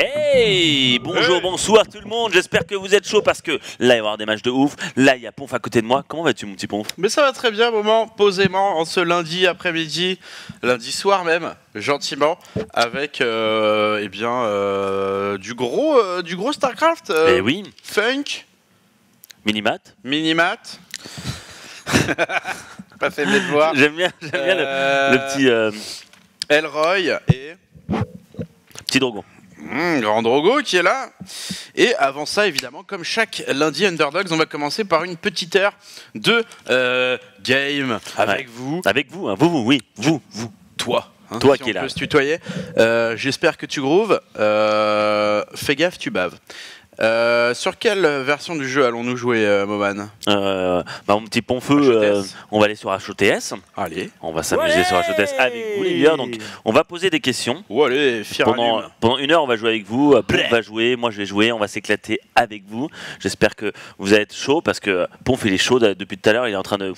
Hey, bonjour, bonsoir tout le monde, j'espère que vous êtes chaud parce que là il va y avoir des matchs de ouf, là il y a Ponf à côté de moi. Comment vas-tu mon petit Ponf? Mais ça va très bien, moment, posément, en ce lundi après-midi, lundi soir même, gentiment, avec du gros StarCraft. Eh oui, Funk, Minimat. Minimat. Pas fait mes devoirs. J'aime bien le petit Elroy et petit Drogon. Grand Drogo qui est là. Et avant ça, évidemment, comme chaque lundi Underdogs, on va commencer par une petite heure de game avec vous. Avec vous, hein, vous, oui, vous. Toi. Toi si qui on es là. peut se tutoyer. J'espère que tu grooves. Fais gaffe, tu baves. Sur quelle version du jeu allons-nous jouer, Moman? Mon petit Ponfeu, on va aller sur HOTS. Allez. On va s'amuser sur HOTS avec vous les gars. Donc on va poser des questions. Allez, Pendant une heure, on va jouer avec vous. Ponf va jouer, moi je vais jouer. On va s'éclater avec vous. J'espère que vous allez être chaud parce que Ponf il est chaud depuis tout à l'heure. Il est en train de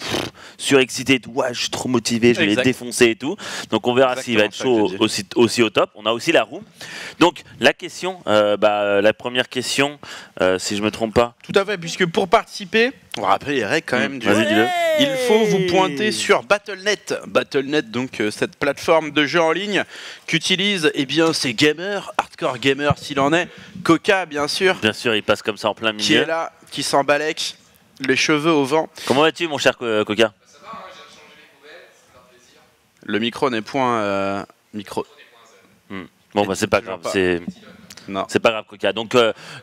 surexciter et tout. Ouais, je suis trop motivé, je vais les défoncer et tout. Donc on verra s'il va être chaud aussi au top. On a aussi la roue. Donc la question, la première question, si je me trompe pas. Tout à fait, puisque pour participer, on va rappeler les règles quand même du Vas-y, dis-le. Il faut vous pointer sur Battle.net. Battle.net, donc cette plateforme de jeu en ligne qu'utilisent ces gamers, hardcore gamers s'il en est. Coca, bien sûr. Bien sûr, il passe comme ça en plein milieu. Qui est là, qui s'embalèque, les cheveux au vent. Comment vas-tu, mon cher Coca? Ça va, hein, j'ai rechangé les poubelles, c'est un plaisir. Le micro n'est point micro. Bon, c'est pas grave. Non. C'est pas grave, Coca. Donc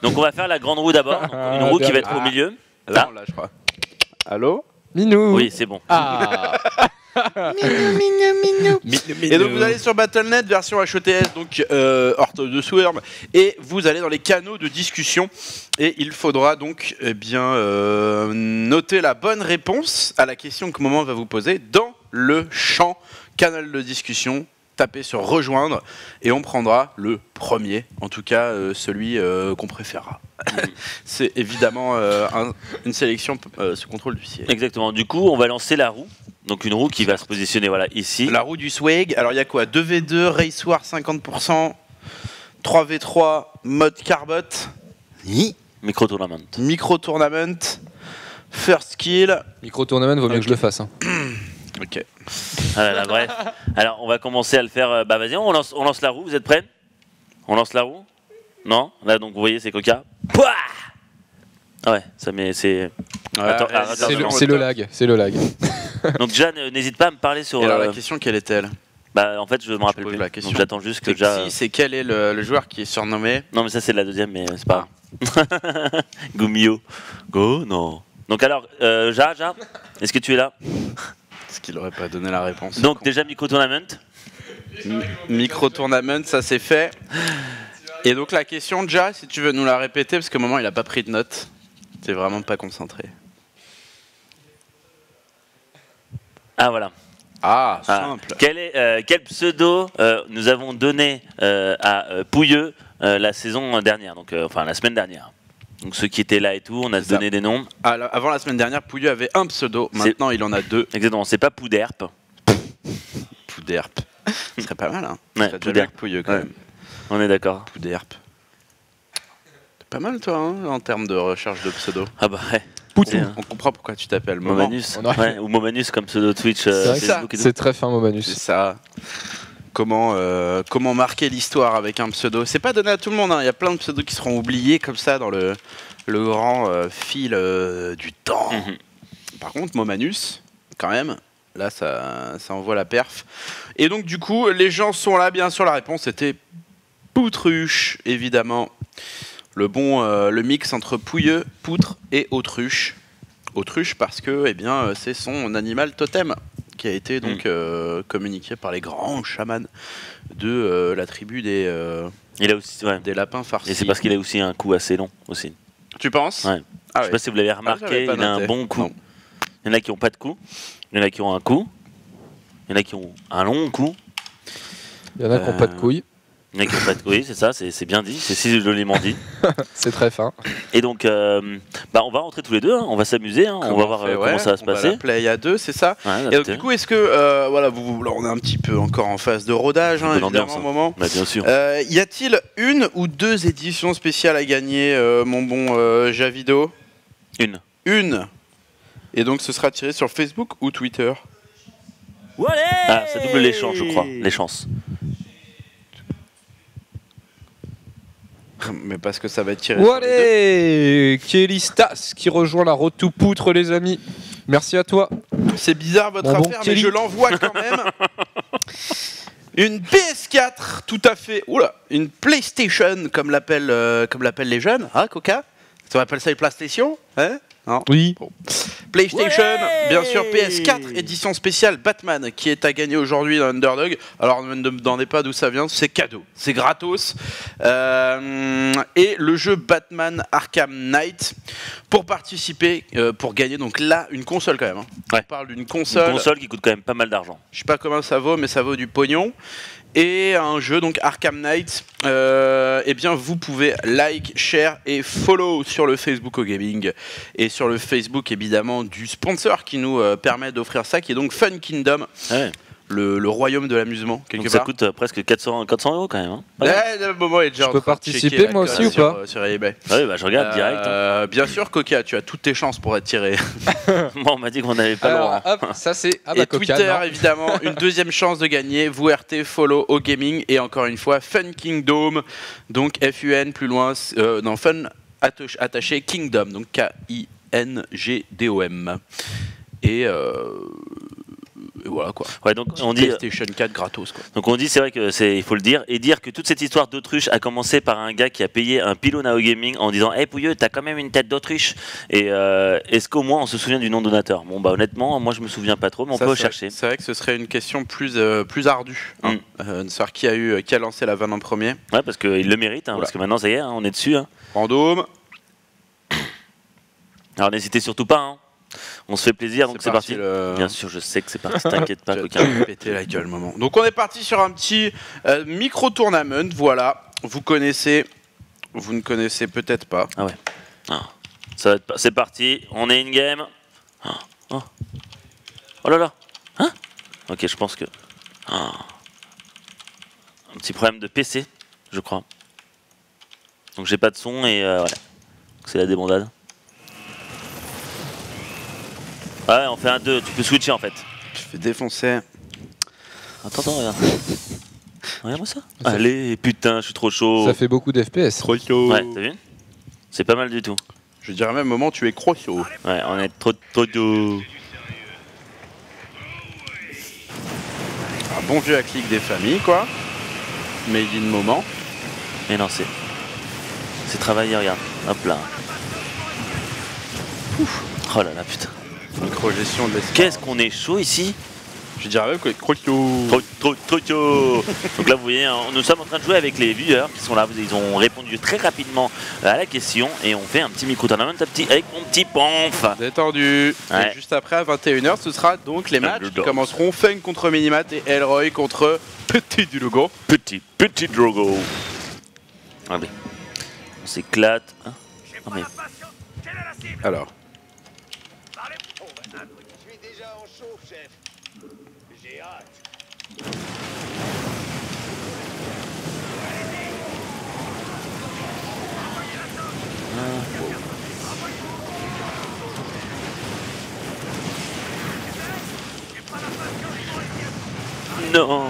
on va faire la grande roue d'abord. Une roue qui va être au milieu. Là, je crois. Allô? Minou. Oui, c'est bon. Ah. Et donc vous allez sur Battle.net version HOTS, donc Heart of the Swarm, et vous allez dans les canaux de discussion et il faudra donc noter la bonne réponse à la question que Moment va vous poser dans le champ canal de discussion. Tapez sur rejoindre et on prendra le premier, en tout cas celui qu'on préférera. C'est évidemment une sélection sous contrôle du ciel. Exactement. Du coup, on va lancer la roue. Donc une roue qui va se positionner ici. La roue du swag. Alors il y a quoi? 2v2, Race War 50%, 3v3, mode carbot, Micro-tournament. micro-tournament, first kill. Micro-tournament, vaut mieux que je le fasse. Hein. Ok. Ah là, bref. Alors on va commencer à le faire. Vas-y, on lance la roue. Vous êtes prêts? On lance la roue? Non? Là donc vous voyez c'est Coca. Pouah, ah ouais, ça met c'est. Attends, c'est le lag, c'est le lag. Donc déjà n'hésite pas à me parler sur. Et alors la question quelle est-elle? En fait je me rappelle poses plus. la question. Donc j'attends juste que déjà. C'est quel est le joueur qui est surnommé? Non mais ça c'est la deuxième mais c'est pas. Gumio. Go non. Donc alors Ja, est-ce que tu es là? Est-ce qu'il aurait pas donné la réponse? Donc déjà micro-tournament. Micro-tournament, ça c'est fait. Et donc la question, Ja, si tu veux nous la répéter, parce qu'à un moment il a pas pris de notes. T'es vraiment pas concentré. Ah voilà. Ah, simple. Quel pseudo nous avons donné à Pouilleux la saison dernière, donc la semaine dernière. Donc ceux qui étaient là et tout, on a donné des noms. Avant la semaine dernière, Pouilleux avait un pseudo. Maintenant, il en a deux. Exactement. C'est pas Pouderp. Pouderp. Ce serait pas mal, hein. Ouais, Pouderp. Pouilleux quand même. On est d'accord. Pouderp. C'est pas mal, toi, hein, en termes de recherche de pseudo. Ah bah ouais. On comprend pourquoi tu t'appelles Momanus. Ou Momanus comme pseudo Twitch. C'est très fin, Momanus. C'est ça. Comment marquer l'histoire avec un pseudo? C'est pas donné à tout le monde, hein. Il y a plein de pseudos qui seront oubliés comme ça dans le grand fil du temps. Par contre, Momanus, quand même, là ça envoie la perf. Et donc du coup, les gens sont là, bien sûr, la réponse était Poutruche, évidemment. Le mix entre Pouilleux, Poutre et Autruche. Autruche parce que c'est son animal totem qui a été donc communiqué par les grands chamans de la tribu des lapins farcis. Et c'est parce qu'il a aussi un cou assez long aussi. Tu penses? Ouais. Je sais pas si vous l'avez remarqué, il a un bon cou. Non. Il y en a qui n'ont pas de cou, il y en a qui ont un cou, il y en a qui ont un long cou. Il y en a qui n'ont pas de couilles. Mec, en fait, oui, c'est ça, c'est bien dit, c'est si joliment dit. C'est très fin. Et donc, bah, on va rentrer tous les deux, hein, on va s'amuser, hein, on va voir comment ça va se passer. On va la play à 2, c'est ça. Ouais, et donc, du coup, est-ce que, voilà, là, on est un petit peu encore en phase de rodage, hein, évidemment, au moment. Bah, bien sûr. Y a-t-il une ou deux éditions spéciales à gagner, mon bon Javido? Une. Et donc, ce sera tiré sur Facebook ou Twitter? Ah, ça double les chances, je crois, les chances. Mais parce que ça va être tiré. Allez, Kélistas qui rejoint la road to poutre, les amis. Merci à toi. C'est bizarre votre Bon, affaire, mais je l'envoie quand même. Une PS4, tout à fait. Oula, une PlayStation, comme l'appellent les jeunes. Hein, Coca? Tu appelles ça une PlayStation? Hein? Non. Oui. Bon. PlayStation, bien sûr, PS4, édition spéciale Batman, qui est à gagner aujourd'hui dans Underdog. Alors ne me demandez pas d'où ça vient, c'est cadeau, c'est gratos. Et le jeu Batman Arkham Knight. Pour participer, pour gagner, donc là, une console quand même. Hein. Ouais. On parle d'une console. Une console qui coûte quand même pas mal d'argent. Je sais pas combien ça vaut, mais ça vaut du pognon. Et un jeu, donc Arkham Knight, eh bien vous pouvez like, share et follow sur le Facebook au Gaming et sur le Facebook évidemment du sponsor qui nous permet d'offrir ça, qui est donc Fun Kingdom, le royaume de l'amusement quelque donc part. Ça coûte presque 400 € quand même. Hein. Le moment est déjà je peux participer moi aussi ou pas sur eBay. Ouais, bah je regarde direct. Hein. Bien sûr, Coca, tu as toutes tes chances pour être tiré. Moi, on m'a dit qu'on n'avait pas le droit. Hop, ça c'est et Twitter, évidemment, une deuxième chance de gagner. Vous RT, follow au Gaming et encore une fois Fun Kingdom, donc FUN plus loin, non Fun attaché Kingdom, donc KINGDOM. Et voilà quoi. Ouais, donc on dit PlayStation 4 gratos quoi. Donc on dit, c'est vrai que il faut le dire, et dire que toute cette histoire d'autruche a commencé par un gars qui a payé un pylône à Gaming en disant hey Pouilleux, t'as quand même une tête d'autruche. Et est-ce qu'au moins on se souvient du nom donateur? Bon bah honnêtement, moi je me souviens pas trop, mais on peut chercher. C'est vrai que ce serait une question plus ardue. Hein. De savoir qui a lancé la vanne en premier. Ouais, parce qu'il le mérite, hein, voilà. Parce que maintenant ça y est, hein, on est dessus. Hein. Random. Alors n'hésitez surtout pas. Hein. On se fait plaisir, donc c'est parti. Bien sûr, je sais que c'est parti, t'inquiète pas, Coca. Péter la gueule, moment. Donc on est parti sur un petit micro-tournament, voilà. Vous connaissez, vous ne connaissez peut-être pas. Ah ouais. Ah. C'est parti, on est in-game. Oh là là. Hein? Ok, je pense que... Un petit problème de PC, je crois. Donc j'ai pas de son et voilà. C'est la débandade. Ouais, on fait un 2, tu peux switcher en fait. Je fais défoncer. Attends, regarde. Regarde-moi ça. Allez, putain, je suis trop chaud. Ça fait beaucoup d'FPS. Trop chaud. Ouais, t'as vu? C'est pas mal du tout. Je dirais même moment, tu es trop chaud. Ouais, on est trop chaud. Un bon vieux à clic des familles, quoi. Made in moment. Mais non, c'est travaillé, regarde. Hop là. Ouf. Oh là là, putain. Micro-gestion de l'espace. Qu'est-ce qu'on est chaud ici? Je dirais même qu'on est trop chaud. Trop chaud. Donc là, vous voyez, nous sommes en train de jouer avec les viewers qui sont là. Ils ont répondu très rapidement à la question et on fait un petit micro-tournament avec mon petit Ponf. Détendu. Ouais. Et juste après, à 21h, ce sera donc les matchs qui commenceront Fun contre Minimat et Elroy contre Petit Drogo. Petit Drogo. Allez, on s'éclate. Hein, oh, mais... Alors. Non.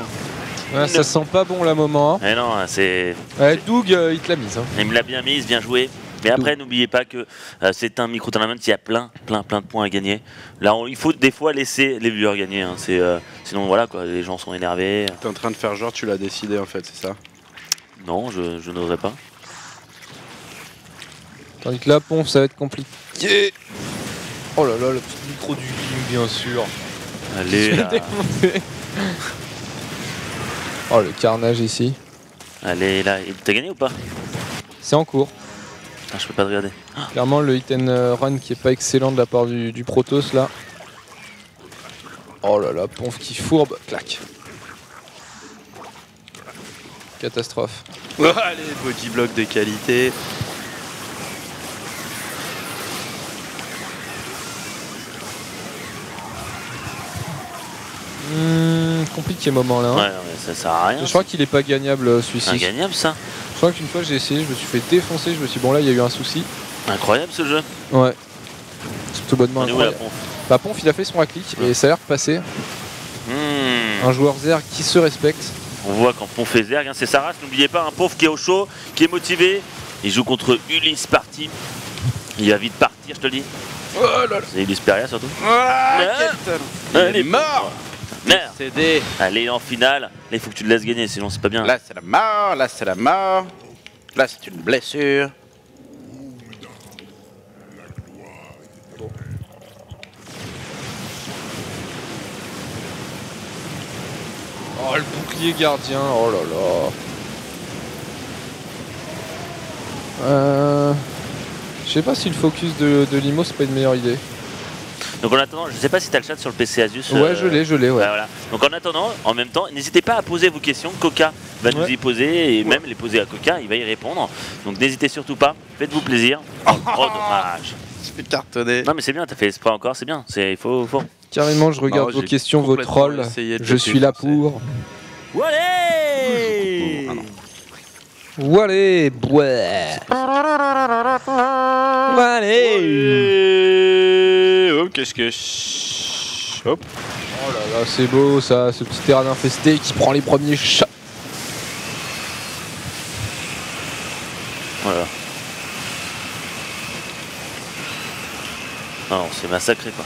Ouais, ça sent pas bon là, moment. Hein. Eh non, c'est... Ouais, Doug, il te l'a mise. Hein. Il me l'a bien mise, bien joué. Mais après, n'oubliez pas que c'est un micro-tournament, il y a plein de points à gagner. Là, il faut des fois laisser les viewers gagner. Hein. Sinon, voilà, quoi, les gens sont énervés. T'es en train de faire genre, tu l'as décidé en fait, c'est ça? Non, je n'oserais pas. Tandis que la pompe, ça va être compliqué. Oh là là, le petit micro du game, bien sûr. Allez, là. Oh, le carnage ici. Allez, là. T'as gagné ou pas? C'est en cours. Ah, je peux pas te regarder. Clairement, le hit and run qui est pas excellent de la part du Protoss là. Oh là là, Ponf qui fourbe, clac. Catastrophe. Oh, allez, body block de qualité. Compliqué moment là. Hein. Ouais, non, mais ça sert à rien. Je crois qu'il est pas gagnable C'est celui-ci. ingagnable ça. Je crois qu'une fois j'ai essayé, je me suis fait défoncer, je me suis dit bon là il y a eu un souci. Incroyable ce jeu. Ouais. C'est tout bonnement On est où la incroyable. pompe? Bah Ponf il a fait son clic et ça a l'air de passer. Un joueur Zerg qui se respecte. On voit quand Ponf fait Zerg, hein, c'est Saras, n'oubliez pas, un Ponf qui est au chaud, qui est motivé. Il joue contre Ulysse Party. Il va vite partir, je te le dis. Oh là là. C'est Ulysse Peria surtout. Ah, Ouais. quel talent. Il est mort. Merde. CD. Allez, en finale. Là, il faut que tu le laisses gagner, sinon c'est pas bien. Là, c'est la mort. Là, c'est la mort. Là, c'est une blessure. Oh le bouclier gardien, oh là là. Je sais pas si le focus de Limo c'est pas une meilleure idée. Donc en attendant, je sais pas si t'as le chat sur le PC Asus. Ouais, je l'ai, ouais. Bah, voilà. Donc en attendant, en même temps, n'hésitez pas à poser vos questions. Coca va nous y poser et même les poser à Coca, il va y répondre. Donc n'hésitez surtout pas, faites-vous plaisir. Oh, dommage. Je vais cartonner. Non mais c'est bien, t'as fait l'esprit encore, c'est bien. Il faut. Carrément, je regarde Non, vos j'ai questions, vos complètement trolls. essayé de Je le suis là défoncer. pour. Allez. Ah non. Allez, ouais. Allez. Oh, qu'est-ce que... Hop. Oh là là, c'est beau ça, ce petit terrain infesté qui prend les premiers chats. Voilà. Non, on s'est massacré quoi.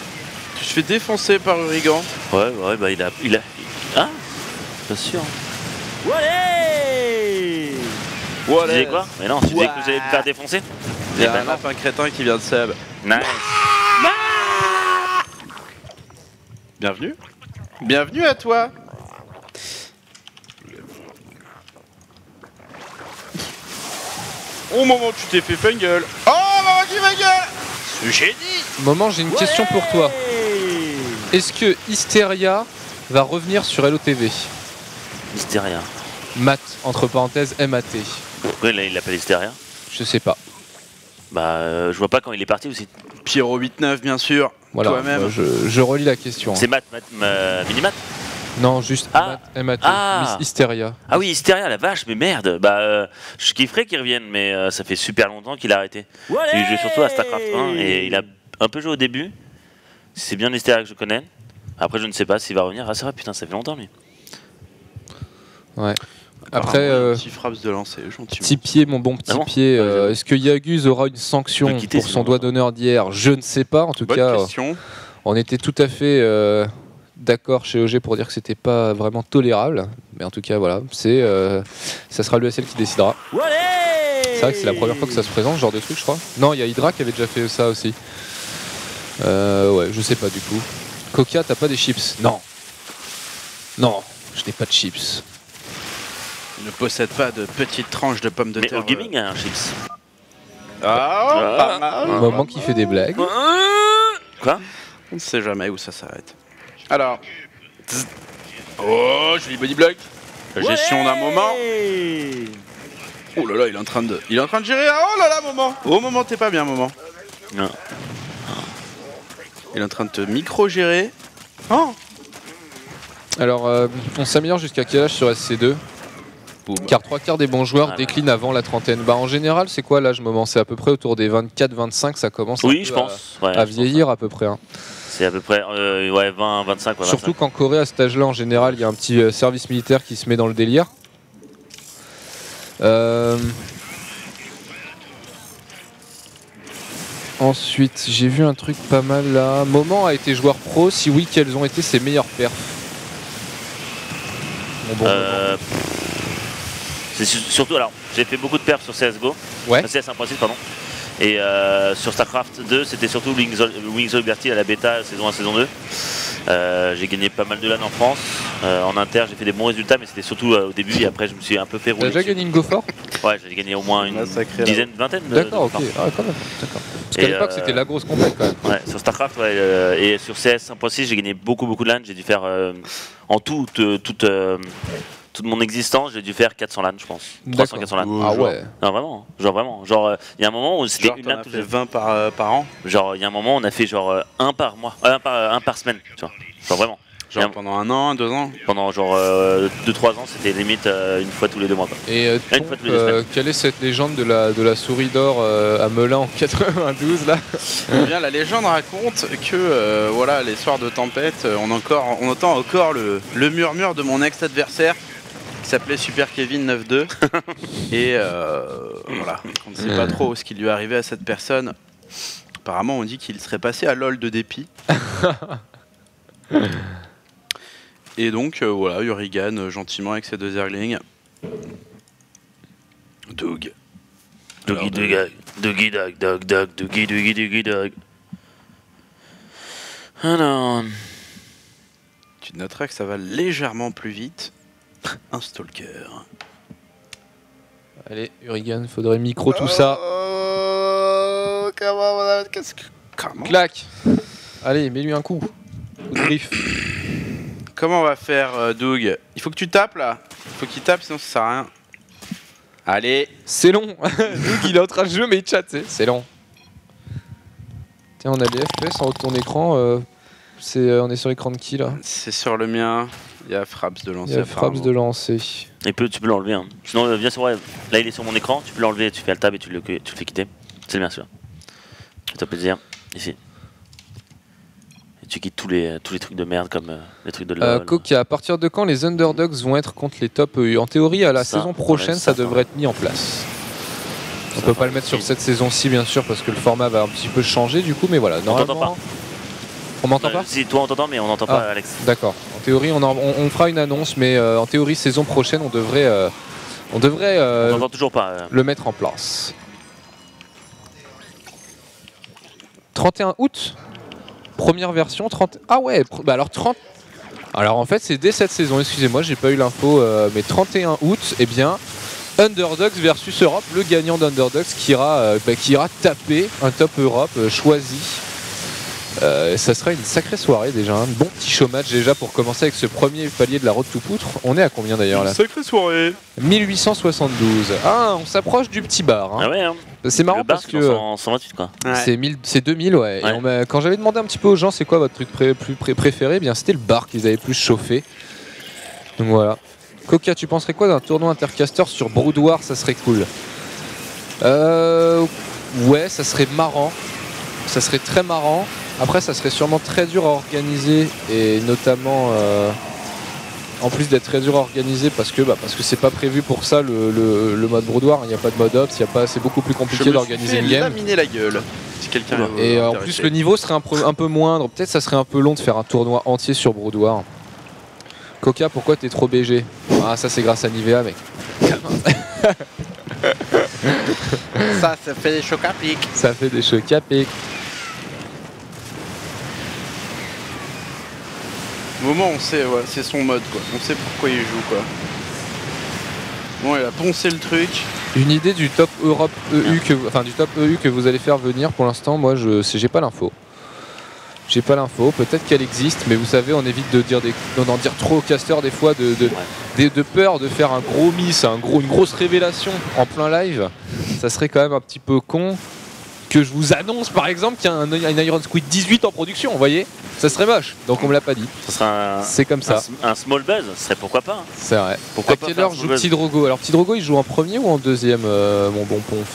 Tu te fais défoncer par Urigan. Ouais, bah il a. Ah, pas sûr. Allez. Tu disais quoi? Mais non, tu disais que j'allais me faire défoncer. Il y Eh a ben un non. lapin crétin qui vient de sub. Nice. Bienvenue. Bienvenue à toi. Au moment où tu t'es fait fungle. Oh, maman qui fungle. Ce génie. Moment, j'ai une question pour toi. Est-ce que Hysteria va revenir sur LOTV? Hysteria. Mat, entre parenthèses, MAT. Pourquoi il l'appelle Hysteria? Je sais pas. Bah, je vois pas quand il est parti aussi. Pyro 8-9, bien sûr. Voilà, Toi-même. moi, je relis la question. C'est Minimat. Non, juste Ah. MAT, Ah. Hysteria. Ah oui, Hysteria, la vache, mais merde. Bah, je kifferais qu'il revienne, mais ça fait super longtemps qu'il a arrêté. Il joue surtout à StarCraft 1 et il a un peu joué au début. C'est bien Hysteria que je connais. Après, je ne sais pas s'il va revenir. Ah, c'est vrai, putain, ça fait longtemps lui. Ouais. Après, Petit frappe de lancer, gentiment. petit pied, mon bon petit Ah bon pied. Ouais, j'avoue. Est-ce que Yaguz aura une sanction De quitter, pour son sinon, doigt d'honneur d'hier? Je ne sais pas. En tout Bonne cas, question. on était tout à fait d'accord chez OG pour dire que c'était pas vraiment tolérable. Mais en tout cas, voilà, ça sera l'ESL qui décidera. C'est vrai que c'est la première fois que ça se présente, ce genre de truc, je crois. Non, il y a Hydra qui avait déjà fait ça aussi. Ouais, je sais pas du coup. Coca, t'as pas des chips? Non. Non, je n'ai pas de chips. Il ne possède pas de petites tranches de pommes de Mais terre. au gaming, un chips. Ah, pas mal. Un moment qui fait des blagues. Quoi? On ne sait jamais où ça s'arrête. Alors. Zzz. Oh, joli body block. Gestion d'un moment. Oh là là, il est en train de gérer. Oh là là, moment. Au moment, t'es pas bien, moment. Non. Il est en train de te micro-gérer. Oh. Alors, on s'améliore jusqu'à quel âge sur SC2? Boum. Car 3/4 des bons joueurs Ah, déclinent avant la trentaine. Bah, en général, c'est quoi l'âge moment? C'est à peu près autour des 24-25, ça commence un Oui, peu je pense. Ouais, à je pense, vieillir à peu près. Hein. C'est à peu près ouais, 20, 25. Ouais, Surtout 25. qu'en Corée, à cet âge-là, en général, il y a un petit service militaire qui se met dans le délire. Ensuite, j'ai vu un truc pas mal là. Moment a été joueur pro. Si oui, quelles ont été ses meilleures perfs? Bon, C'est surtout, alors, j'ai fait beaucoup de perfs sur CSGO. Ouais. CS 1.6, pardon. Et sur StarCraft 2, c'était surtout Wings of Liberty à la bêta, saison 1, saison 2. J'ai gagné pas mal de LAN en France. En inter, j'ai fait des bons résultats, mais c'était surtout au début. Et après, je me suis un peu fait T'as rouler. déjà dessus. gagné une GoFort? Ouais, j'ai gagné au moins une Massacré, là. dizaine, vingtaine de. D'accord, de ok. parts. Ah, quand même. D'accord. Parce Et, qu'à l'époque, c'était la grosse compète quand même. Ouais, sur StarCraft, ouais, et sur CS 1.6, j'ai gagné beaucoup de LAN. J'ai dû faire en tout, toute mon existence, j'ai dû faire 400 LAN, je pense. 300, 400 LAN. Ouh. Ah genre. ouais. Non, vraiment. Genre, vraiment. Genre, il y a un moment où c'était Genre, une t'en LAN as toutes fait les 20 par an. Genre, il y a un moment, on a fait genre un par mois, un par semaine, tu vois. Genre vraiment. Genre Et pendant 1 an, 2 ans. pendant genre 2-3 ans, c'était limite une fois tous les 2 mois. Quoi. Et Une fois tous les 2 semaines. quelle est cette légende de la souris d'or à Melun en 92 là? Eh bien, la légende raconte que voilà, les soirs de tempête, on entend encore le murmure de mon ex-adversaire qui s'appelait Super Kevin 9-2. Et voilà, on ne sait pas trop ce qui lui est arrivé à cette personne. Apparemment, on dit qu'il serait passé à LOL de dépit. Et donc, voilà, Urigan, gentiment avec ses 2 Zerglings. Doug. Dougie Dog, Dougie Dog, Dog, Dog, Dougie Dougie Dougie Dog. Alors. Tu noteras que ça va légèrement plus vite. Un stalker. Allez, Urigan, faudrait micro tout ça. Comment Clac. Allez, mets-lui un coup. Coup de griffe. Comment on va faire, Doug? Il faut que tu tapes là. Il faut qu'il tape, sinon ça sert à rien. Allez. C'est long. Doug, il est en train de jouer, mais il chatte, c'est long. Tiens, on a des FPS en haut de ton écran. On est sur écran de qui là? C'est sur le mien. Il y a Fraps de Il lancer. y a Fraps de lancer. Et tu peux l'enlever. Hein. Sinon, viens sur. Ouais, là, il est sur mon écran, tu peux l'enlever, tu fais le tab et tu le fais quitter. C'est bien sûr. Ça fait plaisir. Ici. Et tu quittes tous les trucs de merde comme les trucs de LOL. Coca, à partir de quand les underdogs vont être contre les top EU? En théorie, à la Ça, saison prochaine, ça ça, devrait être mis en place. On Ça, peut pas le mettre sur si. cette saison-ci, bien sûr, parce que le format va un petit peu changer du coup, mais voilà. t'entend Normalement, on m'entend pas? Si, toi on t'entend, mais on n'entend pas Alex. D'accord. En théorie, on fera une annonce, mais en théorie, saison prochaine, on devrait On t'entend toujours pas. le mettre en place. 31 août, première version. 30. Ah ouais. Bah alors 30. Alors en fait, c'est dès cette saison. Excusez-moi, j'ai pas eu l'info, mais 31 août, eh bien. Underdogs versus Europe, le gagnant d'Underdogs qui ira taper un top Europe choisi. Ça sera une sacrée soirée déjà, un bon petit show match déjà pour commencer avec ce premier palier de la Road to Poutre. On est à combien d'ailleurs là? Sacrée soirée. 1872. Ah, on s'approche du petit bar. Hein. Ah ouais, hein. C'est marrant Le bar, parce c'est que dans 128 quoi. Ouais. c'est 2000 ouais. Et Ouais. quand j'avais demandé un petit peu aux gens c'est quoi votre truc préféré, eh bien c'était le bar qu'ils avaient plus chauffé. Donc voilà. Coca, tu penserais quoi d'un tournoi intercaster sur Brood War? Ça serait cool. Ouais, ça serait marrant. Ça serait très marrant. Après, ça serait sûrement très dur à organiser et notamment en plus d'être très dur à organiser parce que c'est pas prévu pour ça le mode Brood War. Il n'y a pas de mode ops, c'est beaucoup plus compliqué d'organiser une game. Laminer la gueule. Si quelqu'un. Et en plus, le niveau serait un peu moindre. Peut-être ça serait un peu long de faire un tournoi entier sur Brood War. Coca, pourquoi t'es trop BG? Ah, ça c'est grâce à Nivea, mec. Ça fait des chocs à pic. Ça fait des chocs à pic. Au moment on sait, ouais, c'est son mode quoi. On sait pourquoi il joue quoi. Bon, il a poncé le truc. Une idée du top Europe EU du top EU que vous allez faire venir pour l'instant, moi j'ai pas l'info. J'ai pas l'info, peut-être qu'elle existe, mais vous savez, on évite d'en dire trop aux casteurs des fois, de peur de faire un gros miss, une grosse révélation en plein live. Ça serait quand même un petit peu con que je vous annonce par exemple qu'il y a un Iron Squid 18 en production, vous voyez? Ça serait moche, donc on me l'a pas dit. Ça sera C'est comme ça. un small buzz, ce serait pourquoi pas. Hein. C'est vrai. Pourquoi à pas quelle faire heure un joue small Petit Drogo? Alors Petit Drogo, il joue en premier ou en deuxième, mon bon Ponf?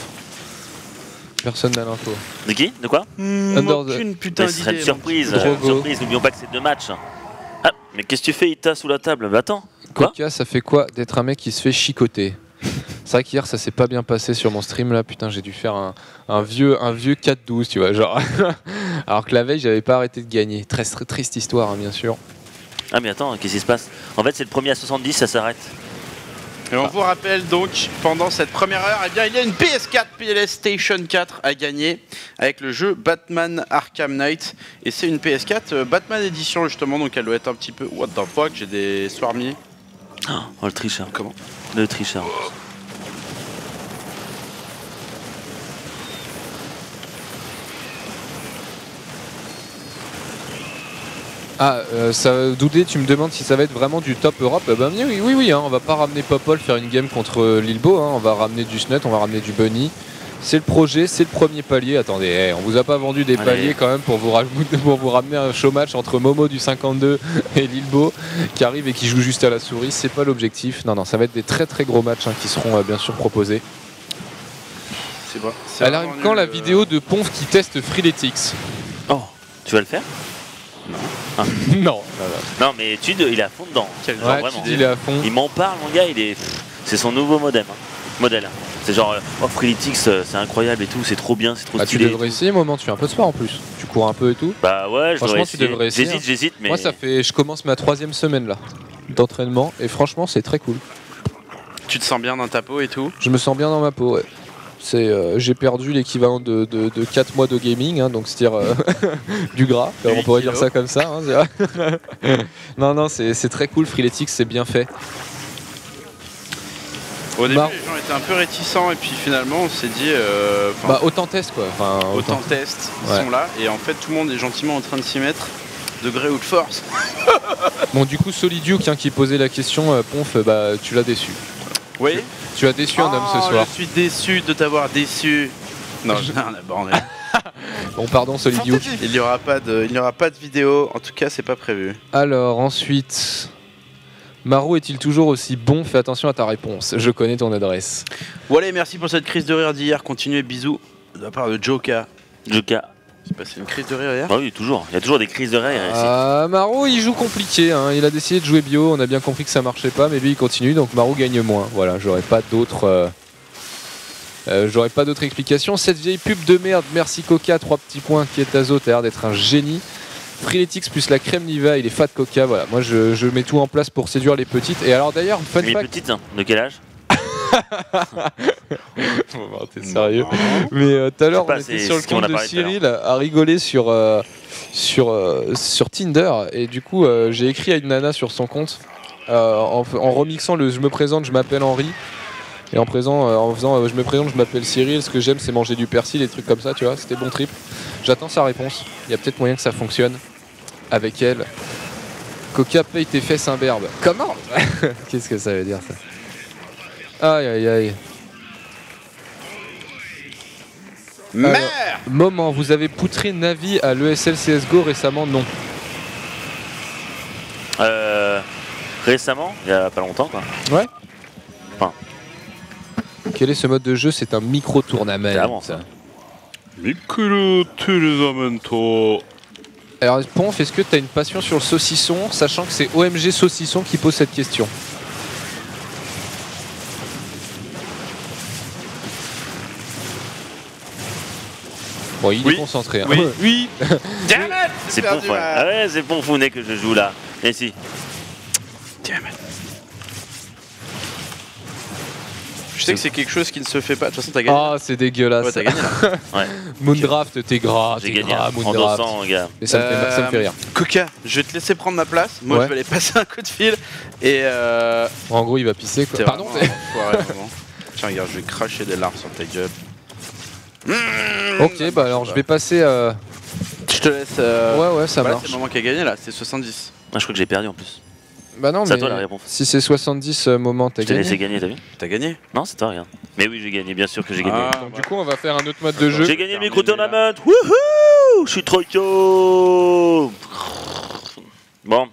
Personne n'a l'info. De qui? De quoi? Aucune putain Mais ce serait d'idée. une surprise. Drogo. Surprise, n'oublions pas que c'est 2 matchs. Ah, mais qu'est-ce que tu fais, Ita, sous la table? Bah attends. Quoi? Coca, ça fait quoi d'être un mec qui se fait chicoter? C'est vrai qu'hier ça s'est pas bien passé sur mon stream là, putain j'ai dû faire un vieux 4-12 tu vois genre. Alors que la veille j'avais pas arrêté de gagner. Très triste histoire hein, bien sûr. Ah mais attends, qu'est-ce qui se passe? En fait c'est le premier à 70, ça s'arrête. Et on vous rappelle donc, pendant cette première heure, eh bien, il y a une PS4 PlayStation 4 à gagner avec le jeu Batman Arkham Knight. Et c'est une PS4 Batman Edition justement, donc elle doit être un petit peu... What the fuck, j'ai des Swarmy. Oh le tricheur. Comment? Le tricheur. Ah, Doudé, tu me demandes si ça va être vraiment du top Europe. Ben oui, hein, on va pas ramener Popol faire une game contre Lilbo, hein, on va ramener du Snut, on va ramener du Bunny. C'est le projet, c'est le premier palier. Attendez, on vous a pas vendu des paliers quand même pour vous ramener un show match entre Momo du 52 et Lilbo qui arrive et qui joue juste à la souris. C'est pas l'objectif. Non, ça va être des très très gros matchs hein, qui seront bien sûr proposés. C'est bon. Elle arrive quand la vidéo de Ponf qui teste Freeletics? Oh, tu vas le faire? Ah. Non. Non, mais Tude, il est à fond dedans. Ouais, vraiment. Il est à fond. Il m'en parle, mon gars. C'est son nouveau modèle. C'est genre, Freeletics, c'est incroyable et tout. C'est trop bien, c'est trop stylé. Tu devrais essayer, Moment. Tu fais un peu de sport en plus. Tu cours un peu et tout. Bah ouais, franchement, tu devrais essayer. J'hésite, mais. Moi, je commence ma 3e semaine là d'entraînement et franchement, c'est très cool. Tu te sens bien dans ta peau et tout? Je me sens bien dans ma peau, ouais. J'ai perdu l'équivalent de 4 mois de gaming, hein, donc c'est-à-dire du gras, on pourrait dire ça comme ça. Hein, non, c'est très cool, Freeletics, c'est bien fait. Au début, les gens étaient un peu réticents et puis finalement, on s'est dit... autant test quoi. Autant test, ils sont là et en fait, tout le monde est gentiment en train de s'y mettre, de gré ou de force. Bon, du coup, Soliduke hein, qui posait la question, Ponf, tu l'as déçu. Oui. Tu as déçu un homme ce soir. Je suis déçu de t'avoir déçu. Non, j'ai rien à borner. Bon, pardon, Soliduke. Il n'y aura pas de vidéo, en tout cas, c'est pas prévu. Alors, ensuite... Marou est-il toujours aussi bon? Fais attention à ta réponse, je connais ton adresse. Voilà, merci pour cette crise de rire d'hier. Continuez, bisous. De la part de Joka. C'est passé une crise de rire hier? Ah oui, toujours. Il y a toujours des crises de rire ici. Marou, il joue compliqué. Hein. Il a décidé de jouer bio. On a bien compris que ça marchait pas, mais lui, il continue. Donc Marou gagne moins. Voilà, j'aurais pas d'autres explications. Cette vieille pub de merde. Merci Coca, 3 petits points. Kietazo, t'as l'air d'être un génie. Freeletics plus la crème Niva et les fat Coca. Voilà, moi je mets tout en place pour séduire les petites. Et alors d'ailleurs, fun fact. Les petites, hein. De quel âge? T'es sérieux? Mais tout à l'heure on était sur le compte de Cyril à rigoler sur Tinder et du coup j'ai écrit à une nana sur son compte en remixant le je me présente, je m'appelle Henri et en faisant je me présente, je m'appelle Cyril, ce que j'aime c'est manger du persil, des trucs comme ça, tu vois, c'était bon trip. J'attends sa réponse, il y a peut-être moyen que ça fonctionne avec elle. Coca paye tes fesses imberbes. Comment? Qu'est-ce que ça veut dire ça? Aïe aïe aïe. Merde. Moment, vous avez poutré Navi à l'ESL CSGO récemment? Non. Récemment, il y a pas longtemps quoi. Ouais. Enfin. Quel est ce mode de jeu? C'est un micro-tournament. C'est avant ça. Micro-tournament. Alors Ponf, est-ce que tu as une passion sur le saucisson, sachant que c'est OMG Saucisson qui pose cette question? Bon, il est concentré. Hein. Oui. Damn it. C'est Ponf, ouais. Ah ouais, c'est Ponfounet que je joue là. Et si. Damn it. Je sais que c'est quelque chose qui ne se fait pas. De toute façon, t'as gagné. Ah, c'est dégueulasse. Ouais, t'as gagné là. Ouais. Moondraft, t'es gras. J'ai gagné en Moondraft. 200, gars. Mais ça me fait rire. Coca, je vais te laisser prendre ma place. Moi, je vais aller passer un coup de fil. Et en gros, il va pisser quoi. Pardon. Tiens, regarde, je vais cracher des larmes sur ta gueule. Ok, bah alors je vais passer. Je te laisse. Ouais, ça marche. C'est le moment qui a gagné là, c'est 70. Ah, je crois que j'ai perdu en plus. Bah non, c'est mais à toi la réponse. Si c'est 70 moments, t'as gagné. Je t'ai laissé gagner, t'as vu? T'as gagné? Non, c'est toi, regarde. Mais oui, j'ai gagné, bien sûr que j'ai gagné. Donc, du coup, on va faire un autre mode de jeu. J'ai gagné le micro-tournament. Wouhou! Je suis trop chaud. Bon.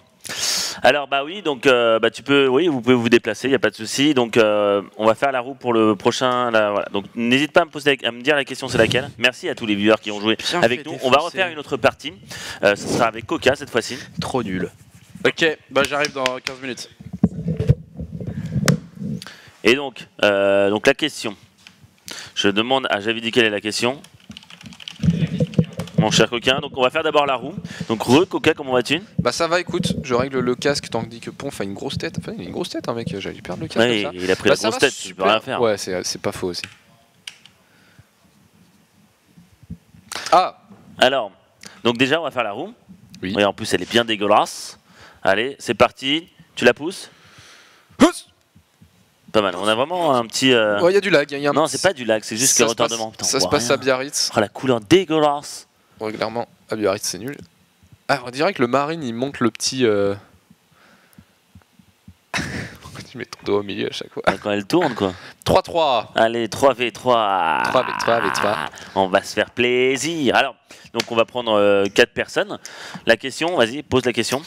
Alors bah oui, donc vous pouvez vous déplacer, il n'y a pas de souci. Donc on va faire la roue pour le prochain. Voilà. Donc n'hésite pas à me dire la question c'est laquelle. Merci à tous les viewers qui ont joué avec nous. On va refaire une autre partie. Ce sera avec Coca cette fois-ci. Trop nul. Ok, bah j'arrive dans 15 minutes. Et donc la question. Je demande à Javi quelle est la question. Mon cher Coquin, donc on va faire d'abord la roue. Donc Coca, comment vas-tu? Bah ça va, écoute, je règle le casque tant que dit que Ponf a une grosse tête. Enfin, il a une grosse tête, hein, mec, j'allais perdre le casque ouais, comme ça. Il a pris la grosse tête, tu peux rien faire. Ouais, c'est pas faux aussi. Ah. Alors, donc déjà on va faire la roue. Oui. Et en plus elle est bien dégueulasse. Allez, c'est parti. Tu la pousses? Pas mal. On a vraiment un petit. Ouais, il y a du lag. Non, c'est pas du lag, c'est juste le retardement. Ça se passe à Biarritz. Oh, la couleur dégueulasse. Régulièrement, à Biarritz, c'est nul. Ah, on dirait que le Marine il monte le petit. Pourquoi tu mets ton doigt au milieu à chaque fois? Quand elle tourne, quoi. 3-3. Allez, 3v3. 3v3. On va se faire plaisir. Alors, donc on va prendre 4 personnes. La question, vas-y, pose la question.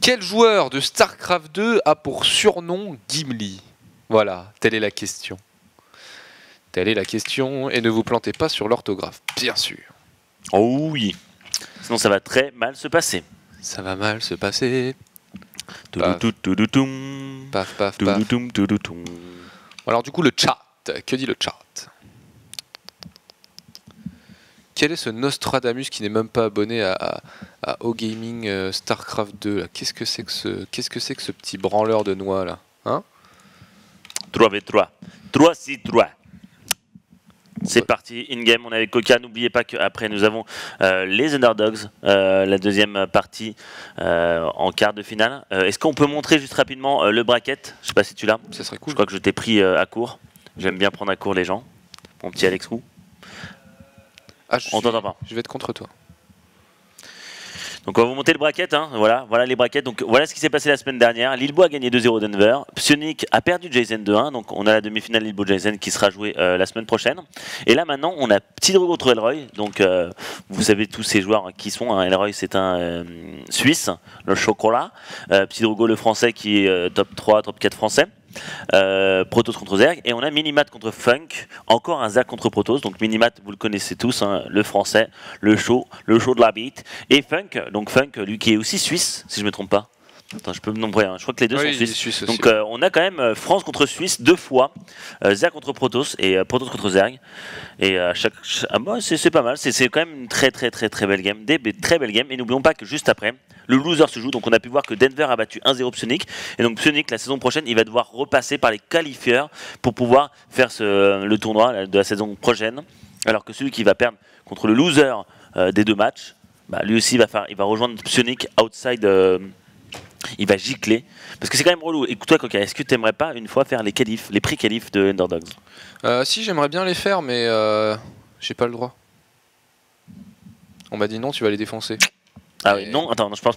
Quel joueur de StarCraft 2 a pour surnom Gimli? Voilà, telle est la question. Telle est la question, et ne vous plantez pas sur l'orthographe, bien sûr. Oh oui. Sinon, ça va très mal se passer. Ça va mal se passer. Touloutoum. Paf, paf, paf. Touloutoum. Alors du coup, le chat. Que dit le chat? Quel est ce Nostradamus qui n'est même pas abonné à O-Gaming StarCraft 2 là? Qu'est-ce que c'est que ce petit branleur de noix là, hein? 3v3. 3-6-3. C'est parti, in-game, on est avec Coca. N'oubliez pas qu'après nous avons les Underdogs, la deuxième partie en quart de finale. Est-ce qu'on peut montrer juste rapidement le bracket? Je sais pas si tu l'as. Ça serait cool. Je crois que je t'ai pris à court. J'aime bien prendre à court les gens. Mon petit Alex Roux. Ah, On t'entend pas. Je vais être contre toi. Donc on va vous monter le bracket, hein. Voilà les brackets. Donc voilà ce qui s'est passé la semaine dernière. Lillebois a gagné 2-0 Denver. Psionic a perdu Jayzen 2-1. Donc on a la demi-finale Lillebois Jayzen qui sera jouée la semaine prochaine. Et là maintenant on a Petit Drogo contre Elroy. Donc vous savez tous ces joueurs qui sont. Hein. Elroy c'est un Suisse, le chocolat. Petit Drogo le français qui est top 3, top 4 français. Protoss contre Zerg, et on a Minimat contre Funk, encore un Zerg contre Protoss. Donc Minimat vous le connaissez tous, hein, le français, le show de la bite, et Funk, donc Funk lui qui est aussi suisse si je me trompe pas. Attends, je peux me nombrer, hein. Je crois que les deux sont suisses. Donc on a quand même France contre Suisse 2 fois, Zerg contre Protoss et Protoss contre Zerg. Et c'est pas mal, c'est quand même une très belle game, des très belles games. Et n'oublions pas que juste après, le loser se joue. Donc on a pu voir que Denver a battu 1-0 Psionic. Et donc Psionic, la saison prochaine, il va devoir repasser par les qualifieurs pour pouvoir faire le tournoi de la saison prochaine. Alors que celui qui va perdre contre le loser des 2 matchs, bah, lui aussi il va rejoindre Psionic outside. Il va gicler. Parce que c'est quand même relou. Écoute-toi, Coca, est-ce que tu aimerais pas une fois faire les qualifs, les prix-qualifs de Underdogs? Si, j'aimerais bien les faire, mais j'ai pas le droit. On m'a dit non, tu vas les défoncer. Ah oui, non, attends, je pense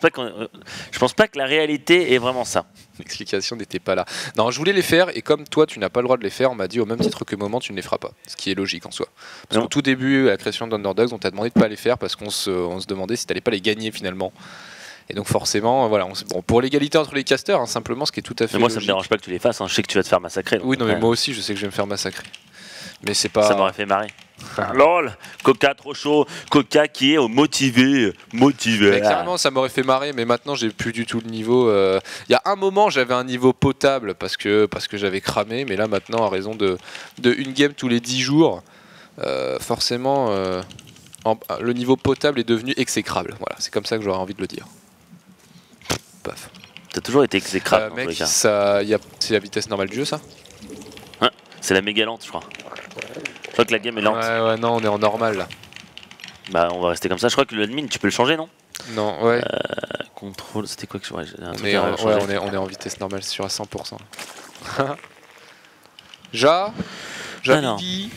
pas que la réalité est vraiment ça. L'explication n'était pas là. Non, je voulais les faire, et comme toi, tu n'as pas le droit de les faire, on m'a dit au même titre que Moment, tu ne les feras pas. Ce qui est logique en soi. Parce qu'au tout début, à la création d'Underdogs, on t'a demandé de pas les faire parce qu'on se demandait si t'allais pas les gagner finalement. Et donc forcément, voilà, bon, pour l'égalité entre les casters, hein, simplement, ce qui est tout à fait mais moi, logique. ça me dérange pas que tu les fasses, hein. Je sais que tu vas te faire massacrer. Donc, oui, non, mais moi aussi, je sais que je vais me faire massacrer. Mais c'est pas... Ça m'aurait fait marrer. LOL, Coca trop chaud, Coca qui est motivé. Mais clairement, ça m'aurait fait marrer, mais maintenant, j'ai plus du tout le niveau. Il y a un moment, j'avais un niveau potable parce que j'avais cramé, mais là, maintenant, à raison de une game tous les 10 jours, forcément, le niveau potable est devenu exécrable. Voilà, c'est comme ça que j'aurais envie de le dire. Paf. T'as toujours été exécrable. Mec, c'est la vitesse normale du jeu, ça? Hein, c'est la méga lente, je crois. Je crois que la game est lente. Ouais, non, on est en normal là. Bah, on va rester comme ça. Je crois que le admin, tu peux le changer, non? Non, ouais. Contrôle, c'était quoi que je vois? On est en vitesse normale sur à 100%. J'avais dit.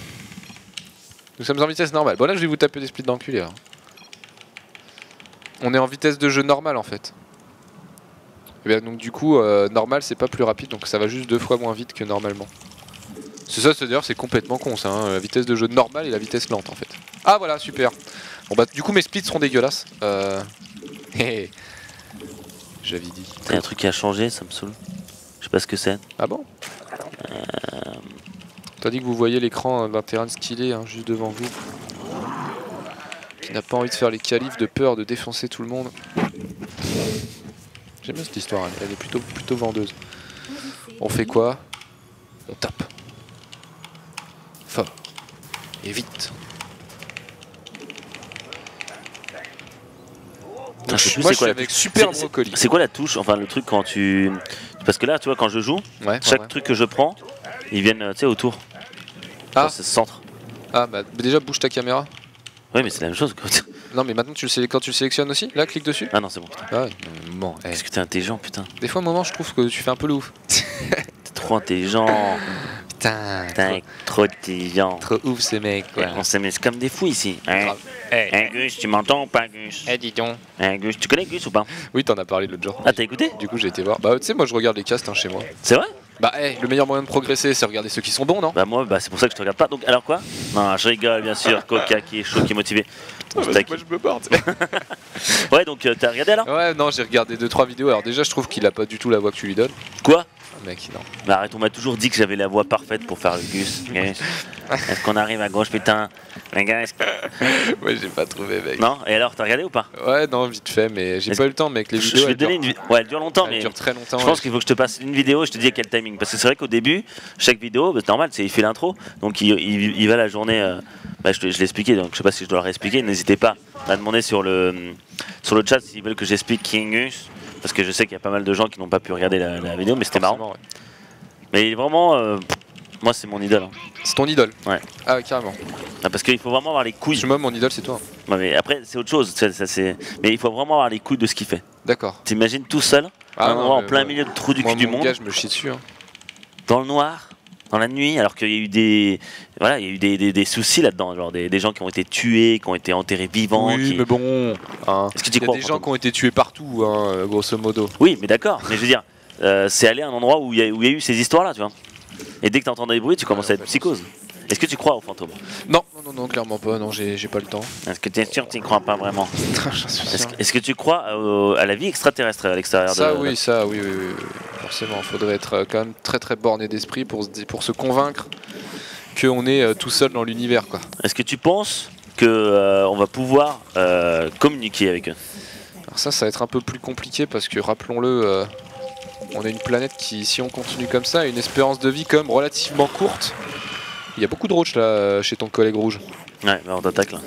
Nous sommes en vitesse normale. Bon, là, je vais vous taper des splits d'enculé. On est en vitesse de jeu normale en fait. Et bien, donc du coup, normal c'est pas plus rapide, donc ça va juste 2 fois moins vite que normalement. C'est ça, c'est-à-dire c'est complètement con ça, hein, la vitesse de jeu normale et la vitesse lente en fait. Ah voilà, super. Bon bah du coup mes splits seront dégueulasses. J'avais dit. Il y a un truc qui a changé, ça me saoule. Je sais pas ce que c'est. Ah bon? T'as dit que vous voyez l'écran d'un terrain skillé hein, juste devant vous. Qui n'a pas envie de faire les qualifs de peur de défoncer tout le monde. J'aime bien cette histoire, elle est plutôt vendeuse. On fait quoi? On tape. Fort. Et vite. Moi je suis avec super brocoli. C'est quoi la touche? Enfin le truc quand tu... Parce que là tu vois quand je joue, chaque truc que je prends, ils viennent tu sais autour. Ah, c'est ce centre. Ah bah déjà bouge ta caméra. Oui mais c'est la même chose. Non mais maintenant quand tu le sélectionnes aussi, là clique dessus. Ah non c'est bon. Ah ouais, bon. Qu'est-ce que t'es intelligent putain. Des fois moment je trouve que tu fais un peu le ouf. T'es trop intelligent. Putain, trop intelligent. Trop ouf ce mec, quoi. On s'amuse comme des fous ici. Hein, Grave. Hey. Hein, Gus, tu m'entends ou pas, Gus? Dis donc. Hein, Gus, tu connais Gus ou pas? Oui, t'en as parlé l'autre jour. Ah, t'as écouté? Du coup, j'ai été voir. Bah, tu sais, moi, je regarde les casts chez moi. C'est vrai? Bah, le meilleur moyen de progresser, c'est regarder ceux qui sont bons, non? Bah, moi, c'est pour ça que je te regarde pas. Donc, alors quoi? Non, je rigole, bien sûr. Coca qui est chaud, qui est motivé. On se taquine. Moi, je me porte. Ouais, donc, t'as regardé alors? Ouais, non, j'ai regardé 2-3 vidéos. Alors, déjà, je trouve qu'il a pas du tout la voix que tu lui donnes. Quoi? Mec, non. Mais arrête, on m'a toujours dit que j'avais la voix parfaite pour faire le Gus. Est-ce qu'on arrive à gauche, putain? Les gars, Ouais, j'ai pas trouvé, mec. Non? Et alors, t'as regardé ou pas? Ouais, non, vite fait, mais j'ai Est-ce pas eu le temps, mec. Les Je vidéos, vais elles te donner durent- une vidéo. Ouais, elle dure longtemps, elles mais durent très longtemps. je pense qu'il faut que je te passe une vidéo et je te dis à quel timing. Parce que c'est vrai qu'au début, chaque vidéo, c'est normal, il fait l'intro. Donc il va la journée. Je l'ai expliqué, donc je sais pas si je dois le réexpliquer. N'hésitez pas à demander sur le chat s'ils veulent que j'explique Kingus. Parce que je sais qu'il y a pas mal de gens qui n'ont pas pu regarder la vidéo, mais c'était marrant. Forcément, ouais. Mais vraiment, moi c'est mon idole. Hein. C'est ton idole? Ouais. Ah, ouais, carrément. Ah, parce qu'il faut vraiment avoir les couilles. Moi, mon idole, c'est toi. Ouais, mais après, c'est autre chose. Mais il faut vraiment avoir les couilles de ce qu'il fait. D'accord. T'imagines tout seul, Ah, à un non, endroit en mais plein ouais. milieu de trou du Moi, cul du mon monde, gars, je me chie dessus. Hein. dans le noir, dans la nuit, alors qu'il y a eu des soucis là-dedans, genre des gens qui ont été tués, qui ont été enterrés vivants. Oui, mais bon. Hein. Est-ce que tu Il y a crois des au gens fantôme? qui ont été tués partout, hein, grosso modo. Oui, mais d'accord. Mais je veux dire, c'est aller à un endroit où il y a eu ces histoires-là, tu vois. Et dès que tu entends des bruits, tu commences à être psychose. Est-ce que tu crois aux fantômes? Non, non, non, clairement pas. Non, j'ai pas le temps. Est-ce que tu es sûr que tu n'y crois pas vraiment? J'en suis sûr. Est-ce que tu crois à la vie extraterrestre à l'extérieur Ça, de... oui, ça, oui, oui, oui. Forcément, faudrait être quand même très très borné d'esprit pour se convaincre qu'on est tout seul dans l'univers, quoi. Est-ce que tu penses que on va pouvoir communiquer avec eux? Alors ça va être un peu plus compliqué parce que, rappelons-le, on a une planète qui, si on continue comme ça, a une espérance de vie quand même relativement courte. Il y a beaucoup de roach là chez ton collègue rouge. Ouais, bah on t'attaque là.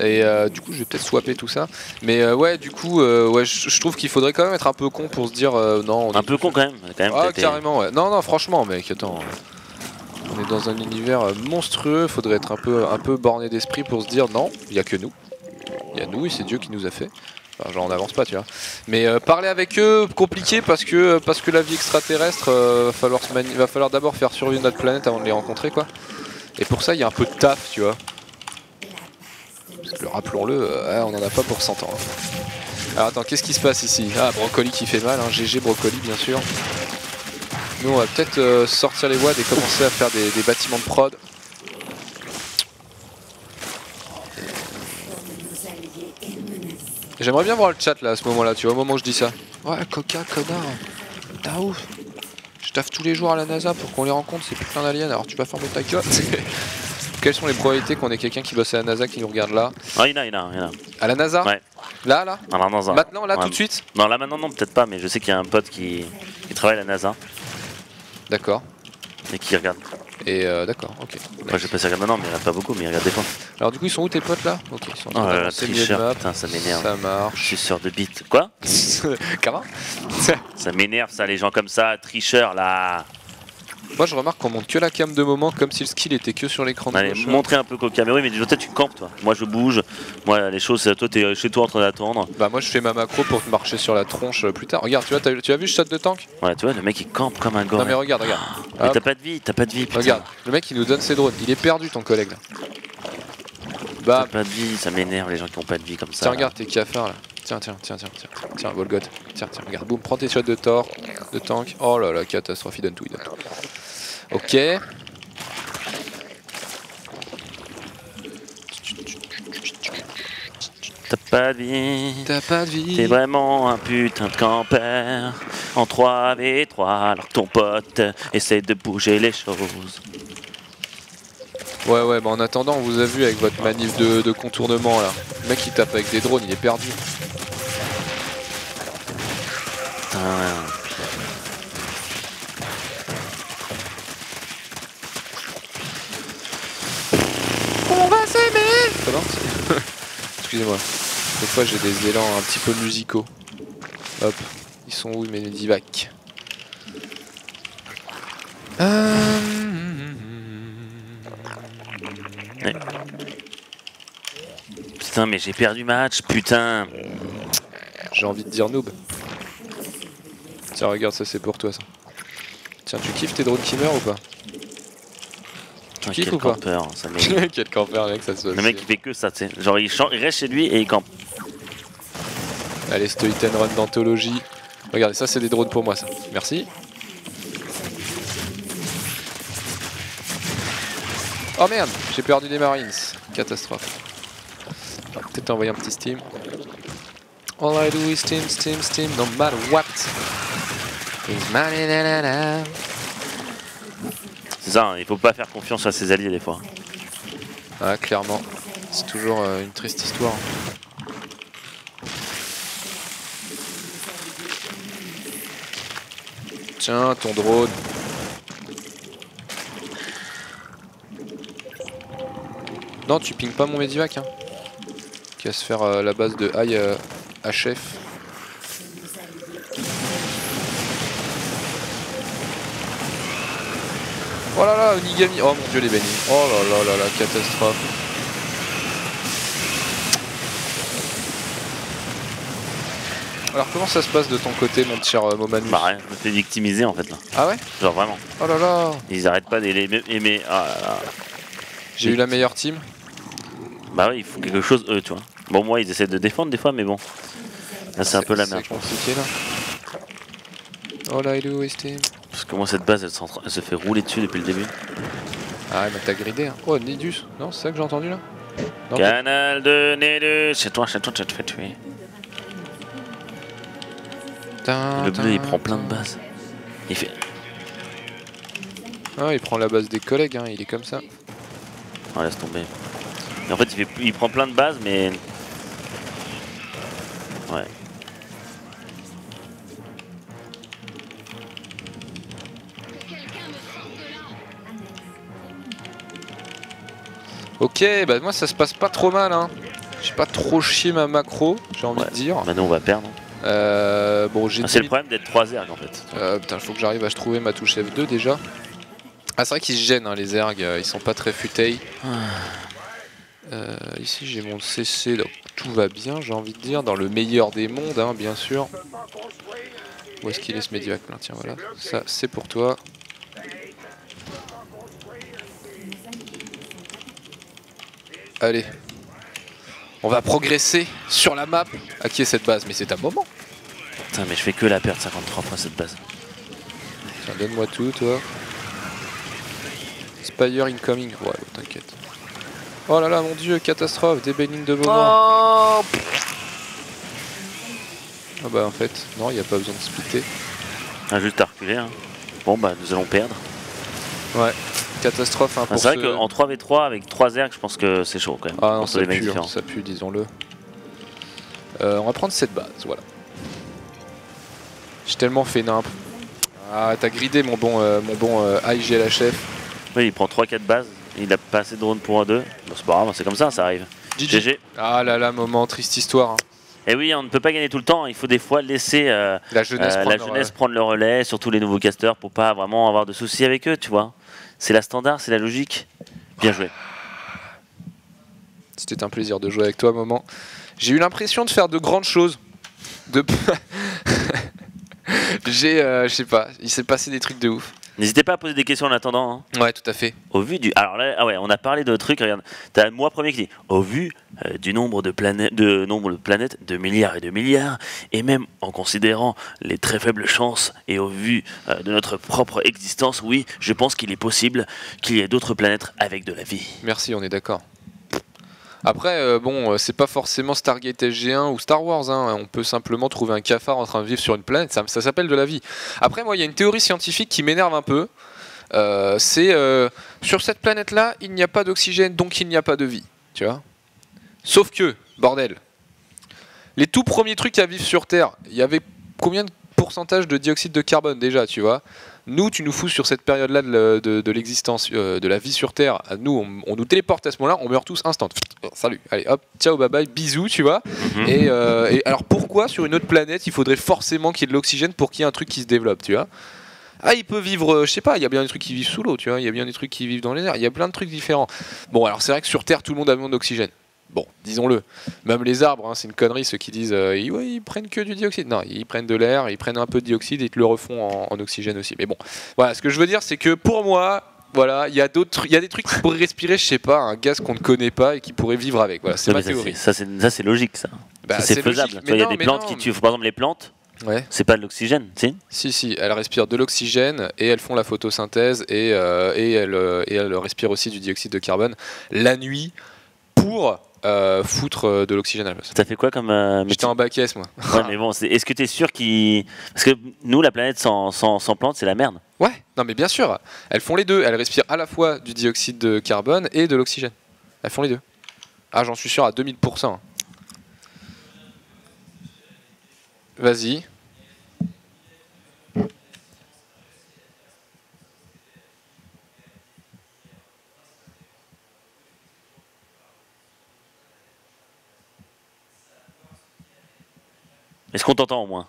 Et du coup, je vais peut-être swapper tout ça. Mais ouais, du coup, ouais, je trouve qu'il faudrait quand même être un peu con pour se dire non. Un peu con quand même. Ah, t'as été- carrément, ouais. Non, non, franchement, mec, attends. On est dans un univers monstrueux. Faudrait être un peu borné d'esprit pour se dire non, il y a que nous. Il y a nous et c'est Dieu qui nous a fait. Enfin, genre on n'avance pas, tu vois. Mais parler avec eux, compliqué parce que la vie extraterrestre, va falloir d'abord faire survivre notre planète avant de les rencontrer, quoi. Et pour ça, il y a un peu de taf, tu vois. Parce que rappelons-le, on n'en a pas pour 100 ans. Alors attends, qu'est-ce qui se passe ici? Ah, Brocoli qui fait mal, hein. GG Brocoli, bien sûr. Nous, on va peut-être sortir les WAD et commencer à faire des bâtiments de prod. J'aimerais bien voir le chat là à ce moment-là, tu vois, au moment où je dis ça. Ouais, Coca, connard. T'as ouf. Je taffe tous les jours à la NASA pour qu'on les rencontre, c'est putain d'aliens, alors tu vas fermer ta gueule. Quelles sont les probabilités qu'on ait quelqu'un qui bosse à la NASA qui nous regarde là? Ah, il y en a. À la NASA? Ouais. Là Alors, dans un... Maintenant, là, Ouais. tout de suite? Non, là maintenant, non, peut-être pas, mais je sais qu'il y a un pote qui travaille à la NASA D'accord. et qui regarde. Et d'accord, ok. Moi, je vais pas regarder maintenant, mais il regarde pas beaucoup, mais il regarde des fois. Alors du coup, ils sont où tes potes là? Ok, ils sont Oh là là, d'avancer, milieu de tricheur, map. putain, ça m'énerve. Ça Je marche. suis sûr de bite. Quoi? Comment? Ça m'énerve, ça, les gens comme ça, tricheurs là. Moi, je remarque qu'on monte que la cam de moment, comme si le skill était que sur l'écran de Allez, gauche. montrer un peu Coca. Mais oui, mais toi, tu campes, toi. Moi, je bouge. Moi, les choses, toi, t'es chez toi en train d'attendre. Bah moi, je fais ma macro pour te marcher sur la tronche plus tard. Regarde, tu vois, tu as vu le shot de tank? Ouais, tu vois, le mec, il campe comme un gars. Non mais regarde. Mais Hop. t'as pas de vie, putain. Regarde, le mec il nous donne ses drones, il est perdu ton collègue là. T'as Bah, pas de vie, ça m'énerve, les gens qui ont pas de vie comme ça. tiens, regarde tes cafards là. Tiens, Volgot. Tiens, regarde, boum, prends tes shots de Thor, de tank. Oh là là, catastrophe, il donne tout. Ok. T'as pas de vie. T'as pas de vie. T'es vraiment un putain de campeur en 3v3 alors que ton pote essaie de bouger les choses. Ouais, bah en attendant, on vous a vu avec votre manif de contournement là. Le mec il tape avec des drones, il est perdu. Putain. On va s'aimer. Comment? Excusez-moi. Des fois j'ai des élans un petit peu musicaux. Hop. Ils sont où mes divacs? Ouais. Putain, mais j'ai perdu match, putain. J'ai envie de dire noob. Tiens, regarde, ça c'est pour toi ça. Tiens, tu kiffes tes drones qui meurent ou pas? Tu Ah, kiffes quel ou pas? campeur, ça m'énerve. Quel campeur, mec, ça se Le mec il fait que ça, tu sais. Genre il reste chez lui et il campe. Allez, Stoiten Run d'anthologie. Regardez, ça c'est des drones pour moi, ça. Merci. Oh merde, j'ai perdu des Marines. Catastrophe. On va peut-être envoyer un petit Steam. All I do is steam, steam, steam, no matter what. Is money, na, na, na. C'est ça, hein, il faut pas faire confiance à ses alliés des fois. Ah, clairement. C'est toujours une triste histoire. Tiens, ton drone. Non, tu pings pas mon Medivac, hein. Qui va se faire la base de high HF. Oh là là, Onigami. Oh mon dieu, les bénis. Oh là là là là, catastrophe. Alors, comment ça se passe de ton côté, mon cher Momanus? Bah rien, je me fais victimiser en fait là. Ah ouais? Genre vraiment. Oh là là. Ils arrêtent pas d'aimer. Ah là là. J'ai eu la meilleure team. Bah oui, il faut quelque chose eux, tu vois. Bon, moi ils essaient de défendre des fois, mais bon. Là c'est un peu la merde. C'est compliqué là. All I do is team. Parce que moi cette base elle se fait rouler dessus depuis le début. Ah, mais t'as gridé. Hein. Oh, Nidus. Non, c'est ça que j'ai entendu là? Non, Canal de Nidus. C'est toi, tu te fais tuer. Le bleu il prend plein de bases. Il fait. Ah, il prend la base des collègues, hein. Il est comme ça. Oh, laisse tomber. Et en fait il prend plein de bases mais. Ouais. Ok, bah moi ça se passe pas trop mal, hein. J'ai pas trop chié ma macro, j'ai envie de dire. Maintenant on va perdre. Bon, j'ai. C'est le problème d'être 3 ergs en fait. Putain, faut que j'arrive à trouver ma touche F2 déjà. Ah, c'est vrai qu'ils se gênent, hein, les ergs, ils sont pas très futés. Ici j'ai mon CC, donc tout va bien, j'ai envie de dire, dans le meilleur des mondes, hein, bien sûr. Où est-ce qu'il est ce Medivac? Tiens, voilà, ça c'est pour toi. Allez, on va progresser sur la map. À qui est cette base? Mais c'est un moment. Putain, mais je fais que la perdre 53 fois cette base. Tiens, donne-moi tout, toi. Spire incoming. Ouais, t'inquiète. Oh là là, mon dieu, catastrophe, des bailings de moment. Oh. Ah bah en fait, non, il n'y a pas besoin de splitter. Ah, juste à reculer. Hein. Bon bah nous allons perdre. Ouais, catastrophe. Hein, c'est vrai qu'en 3v3 avec 3 ergs, je pense que c'est chaud quand même. Ah non, ça pue, disons-le. On va prendre cette base, voilà. J'ai tellement fait nimp. Ah, t'as gridé mon bon IGLHF. Oui, il prend 3-4 bases, il a pas assez de drones pour 1-2. Bon, c'est pas grave, c'est comme ça arrive. GG. Ah là là, moment, triste histoire. Hein. Et oui, on ne peut pas gagner tout le temps, il faut des fois laisser la jeunesse prendre le relais, surtout les nouveaux casters, pour pas vraiment avoir de soucis avec eux, tu vois. C'est la standard, c'est la logique. Bien joué. C'était un plaisir de jouer avec toi, moment. J'ai eu l'impression de faire de grandes choses. Je sais pas, il s'est passé des trucs de ouf. N'hésitez pas à poser des questions en attendant. Hein. Ouais, tout à fait. Au vu du... Alors là, ah ouais, on a parlé de trucs, regarde. T'as moi premier qui dit, au vu du nombre de planètes, de milliards et de milliards, et même en considérant les très faibles chances, et au vu de notre propre existence, oui, je pense qu'il est possible qu'il y ait d'autres planètes avec de la vie. Merci, on est d'accord. Après, bon, c'est pas forcément Stargate SG1 ou Star Wars, hein. On peut simplement trouver un cafard en train de vivre sur une planète, ça s'appelle de la vie. Après, moi, il y a une théorie scientifique qui m'énerve un peu. C'est sur cette planète-là, il n'y a pas d'oxygène, donc il n'y a pas de vie. Tu vois? Sauf que, bordel, les tout premiers trucs à vivre sur Terre, il y avait combien de pourcentage de dioxyde de carbone déjà, tu vois? Nous, tu nous fous sur cette période-là de l'existence, de la vie sur Terre. Nous, on nous téléporte à ce moment-là, on meurt tous instant. Salut, allez, hop, ciao, bye bye, bisous, tu vois. Et alors pourquoi sur une autre planète, il faudrait forcément qu'il y ait de l'oxygène pour qu'il y ait un truc qui se développe, tu vois? Ah, il peut vivre, je sais pas, il y a bien des trucs qui vivent sous l'eau, tu vois. Il y a bien des trucs qui vivent dans les airs. Il y a plein de trucs différents. Bon, alors c'est vrai que sur Terre, tout le monde a besoin d'oxygène. Bon, disons-le. Même les arbres, hein, c'est une connerie, ceux qui disent ouais, ils prennent que du dioxyde. Non, ils prennent de l'air, ils prennent un peu de dioxyde et ils te le refont en oxygène aussi. Mais bon, voilà, ce que je veux dire, c'est que pour moi, Voilà, il y a des trucs qui pourraient respirer, je sais pas, un gaz qu'on ne connaît pas et qui pourrait vivre avec. Voilà, c'est Ouais, ma mais théorie. ça, c'est logique, ça. Bah, Ça, c'est c'est faisable. logique, Tu vois, il y a mais des non, plantes mais qui tuent. Par exemple, les plantes, Ouais. c'est pas de l'oxygène, si. Si, elles respirent de l'oxygène et elles font la photosynthèse et elles respirent aussi du dioxyde de carbone la nuit pour foutre de l'oxygène à la place. T'as fait quoi comme J'étais métier? en bac S, moi. Ouais, mais bon, est-ce que t'es sûr qu'ils. Parce que nous, la planète sans plantes, c'est la merde. Ouais, non mais bien sûr, elles font les deux. Elles respirent à la fois du dioxyde de carbone et de l'oxygène. Elles font les deux. Ah, j'en suis sûr à 2000%. Vas-y. Est-ce qu'on t'entend au moins?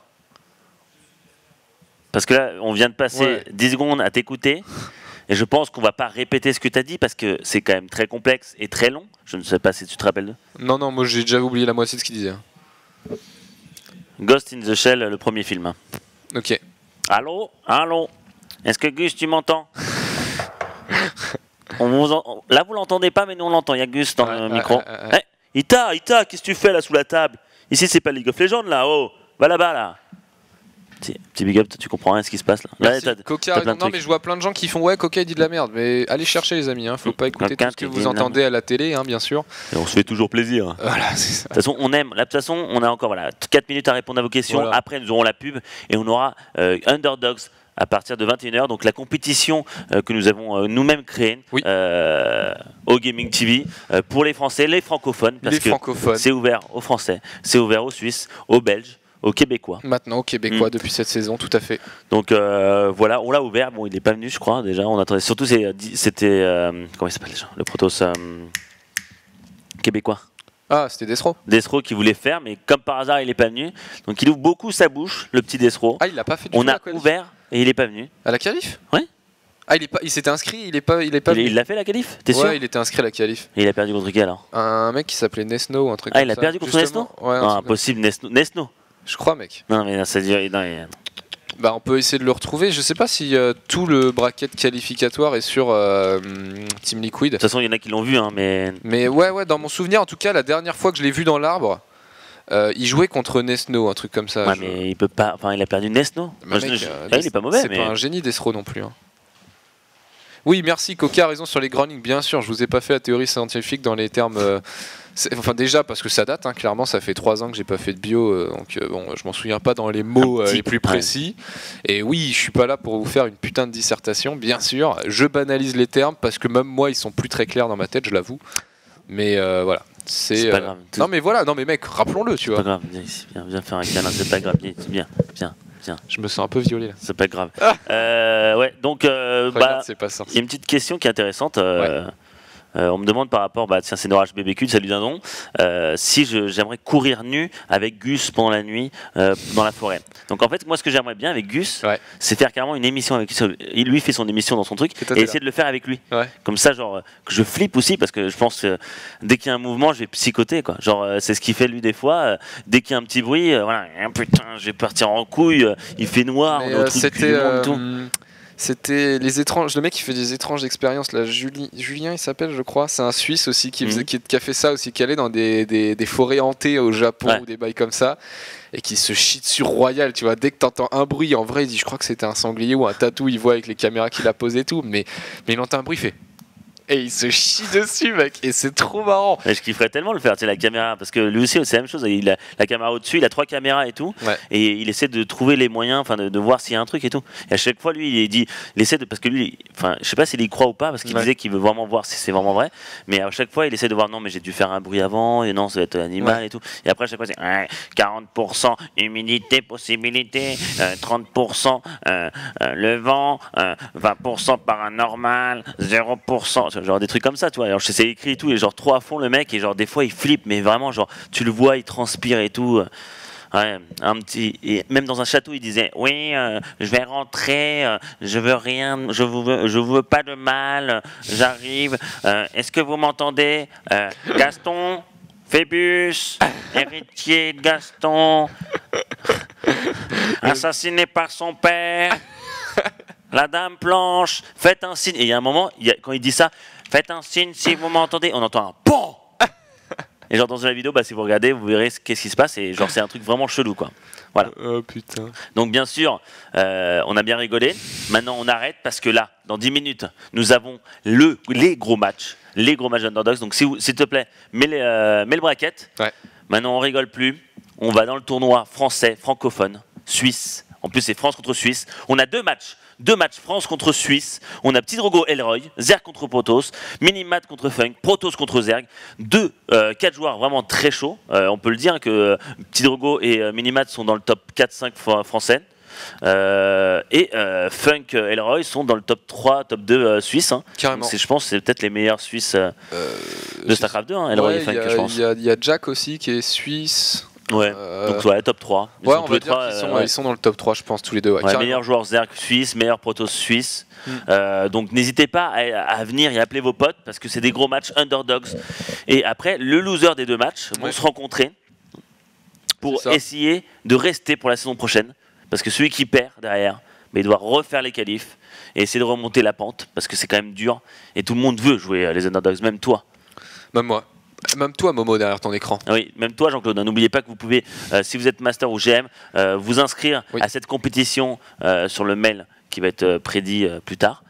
Parce que là, on vient de passer Ouais. 10 secondes à t'écouter. Et je pense qu'on va pas répéter ce que tu as dit parce que c'est quand même très complexe et très long. Je ne sais pas si tu te rappelles de. Non, moi j'ai déjà oublié la moitié de ce qu'il disait. Ghost in the Shell, le premier film. Ok. Allô? Allô? Est-ce que Gus, tu m'entends? Là, vous l'entendez pas, mais nous on l'entend. Il y a Gus dans le micro. Ita, qu'est-ce que tu fais là sous la table? Ici, c'est pas League of Legends là. Oh, va là-bas là. Petit big up, toi, tu comprends rien ce qui se passe là. Merci. Là, Coca, plein de non trucs. mais je vois plein de gens qui font ouais, Coca il dit de la merde, mais allez chercher les amis, hein, faut pas écouter Coca, tout ce que tu dis vous de la entendez à la télé, hein, bien sûr. Et on se fait toujours plaisir. Voilà, c'est ça. De toute façon, on aime. Là, de toute façon, on a encore 4 minutes à répondre à vos questions. Voilà. Après, nous aurons la pub et on aura Underdogs à partir de 21h. Donc, la compétition que nous avons nous-mêmes créée Oui. au Gaming TV pour les Français, les francophones. Parce Les que francophones. c'est ouvert aux Français, c'est ouvert aux Suisses, aux Belges, aux Québécois. Maintenant aux Québécois depuis cette saison, tout à fait. Donc voilà, on l'a ouvert. Bon, il n'est pas venu, je crois, déjà. On attendait. Surtout, c'était. Comment il s'appelle déjà? Le Protoss québécois. Ah, c'était Destro. Destro qui voulait faire, mais comme par hasard, il n'est pas venu. Donc il ouvre beaucoup sa bouche, le petit Destro. Ah, il l'a pas fait du On tout a la qualif. ouvert et il n'est pas venu. À la qualif? Ouais. Ah, il s'était inscrit, il est pas Il venu. l'a fait la qualif? T'es sûr? Ouais, il était inscrit à la qualif. Et il a perdu contre qui alors? Un mec qui s'appelait Nesno ou un truc Ah, comme il a ça. perdu contre Justement. Nesno? Ouais, un Non, truc comme impossible, Nesno. ça. Je crois, mec. Non, mais ça dit. Non, mais- Bah, on peut essayer de le retrouver. Je sais pas si tout le bracket qualificatoire est sur Team Liquid. De toute façon, il y en a qui l'ont vu, hein, mais. Mais ouais, dans mon souvenir, en tout cas, la dernière fois que je l'ai vu dans l'arbre, il jouait contre Nesno, un truc comme ça. Ouais, mais il peut pas. Enfin, il a perdu Nesno. Bah, Moi, mec, il est pas mauvais, c'est mais. pas un génie Destro non plus. Hein. Oui, merci. Coca a raison sur les groundings, bien sûr. Je vous ai pas fait la théorie scientifique dans les termes. Enfin, déjà parce que ça date, hein, clairement, ça fait 3 ans que j'ai pas fait de bio, donc bon, je m'en souviens pas dans les mots les plus précis. Et oui, je suis pas là pour vous faire une putain de dissertation, bien sûr. Je banalise les termes parce que même moi, ils sont plus très clairs dans ma tête, je l'avoue. Mais voilà. C'est pas grave. Non, mais voilà, non, mais mec, rappelons-le, tu C'est pas vois. grave, viens ici, viens faire un câlin, c'est pas grave, viens. Je me sens un peu violé là. C'est pas grave. Ouais, donc, Regarde, c'est pas ça. il y a une petite question qui est intéressante. On me demande par rapport, tiens, c'est Norage BBQ, salut Dindon, si j'aimerais courir nu avec Gus pendant la nuit dans la forêt. Donc en fait, moi, ce que j'aimerais bien avec Gus, c'est faire carrément une émission avec lui. Il lui fait son émission dans son truc et essayer de le faire avec lui. Ouais. Comme ça, genre, que je flippe aussi parce que je pense que dès qu'il y a un mouvement, je vais psychoter, quoi. Genre, c'est ce qu'il fait lui des fois. Dès qu'il y a un petit bruit, voilà, putain, je vais partir en couille. Il fait noir, on est au trou du cul du monde, tout. C'était les étranges. Le mec qui fait des étranges expériences là, Julien il s'appelle, je crois. C'est un Suisse aussi qui a fait ça aussi, qui allait dans des forêts hantées au Japon ou des bails comme ça, et qui se chie sur Royal. Tu vois, dès que t'entends un bruit, en vrai, il dit, je crois que c'était un sanglier ou un tatou. Il voit avec les caméras qu'il a posé et tout, mais il entend un bruit, il fait. Et il se chie dessus, mec, et c'est trop marrant. Et je kifferais tellement le faire, tu sais, la caméra, parce que lui aussi, c'est la même chose. Il a la caméra au-dessus, il a 3 caméras et tout, et il essaie de trouver les moyens, enfin, de voir s'il y a un truc et tout. Et à chaque fois, lui, il essaie de, parce que lui, enfin, je sais pas s'il y croit ou pas, parce qu'il disait qu'il veut vraiment voir si c'est vraiment vrai, mais à chaque fois, il essaie de voir, non, mais j'ai dû faire un bruit avant, et non, ça va être l'animal et tout. Et après, à chaque fois, c'est 40% humidité, possibilité, 30% le vent, 20% paranormal, 0%. Genre des trucs comme ça, tu vois. Alors je sais écrit et tout, et genre trop à fond le mec, et genre des fois il flippe, mais vraiment genre tu le vois, il transpire et tout. Ouais, un petit, et même dans un château, il disait oui, je vais rentrer, je veux rien, je vous veux pas de mal, j'arrive. Est-ce que vous m'entendez, Gaston, Phébus, héritier de Gaston, assassiné par son père. la dame blanche, faites un signe. Et il y a un moment, quand il dit ça, faites un signe si vous m'entendez, on entend un POM. Et genre dans la vidéo, si vous regardez, vous verrez qu'est-ce qui se passe. Et genre c'est un truc vraiment chelou quoi. Voilà. Oh putain. Donc bien sûr, on a bien rigolé. Maintenant on arrête parce que là, dans 10 minutes, nous avons les gros matchs. Les gros matchs d'Underdogs. Donc s'il te plaît, mets le bracket. Ouais. Maintenant on rigole plus. On va dans le tournoi français, francophone, suisse. En plus c'est France contre Suisse. On a deux matchs France contre Suisse. On a Petit Drogo Elroy, Zerg contre Protoss, Minimat contre Funk, Protoss contre Zerg. 4 joueurs vraiment très chauds. On peut le dire que Petit Drogo et Minimat sont dans le top 4-5 français. Funk Elroy sont dans le top 3, top 2 suisse. Hein. Carrément. Je pense que c'est peut-être les meilleurs Suisses de StarCraft 2, hein, Elroy et Funk, je pense. Il y a Jack aussi qui est suisse. Ouais, donc ouais, top 3. Ouais, on va dire qu'ils sont dans le top 3, je pense, tous les deux. Ouais, meilleur joueur Zerg suisse, meilleur Protoss suisse. Donc n'hésitez pas à venir et appeler vos potes parce que c'est des gros matchs Underdogs. Et après, le loser des deux matchs vont se rencontrer pour essayer de rester pour la saison prochaine. Parce que celui qui perd derrière, il doit refaire les qualifs et essayer de remonter la pente parce que c'est quand même dur. Et tout le monde veut jouer les Underdogs, même toi. Même moi. Même toi, Momo, derrière ton écran. Oui, même toi, Jean-Claude. N'oubliez pas que vous pouvez, si vous êtes master ou GM, vous inscrire à cette compétition sur le mail qui va être prédit plus tard.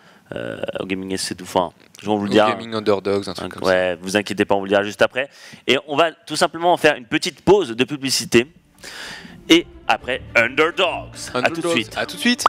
Au Gaming SC, enfin, je vais vous le dire. Gaming Underdogs, un truc comme ça. Ouais, vous inquiétez pas, on vous le dira juste après. Et on va tout simplement faire une petite pause de publicité. Et après, Underdogs. À tout de suite.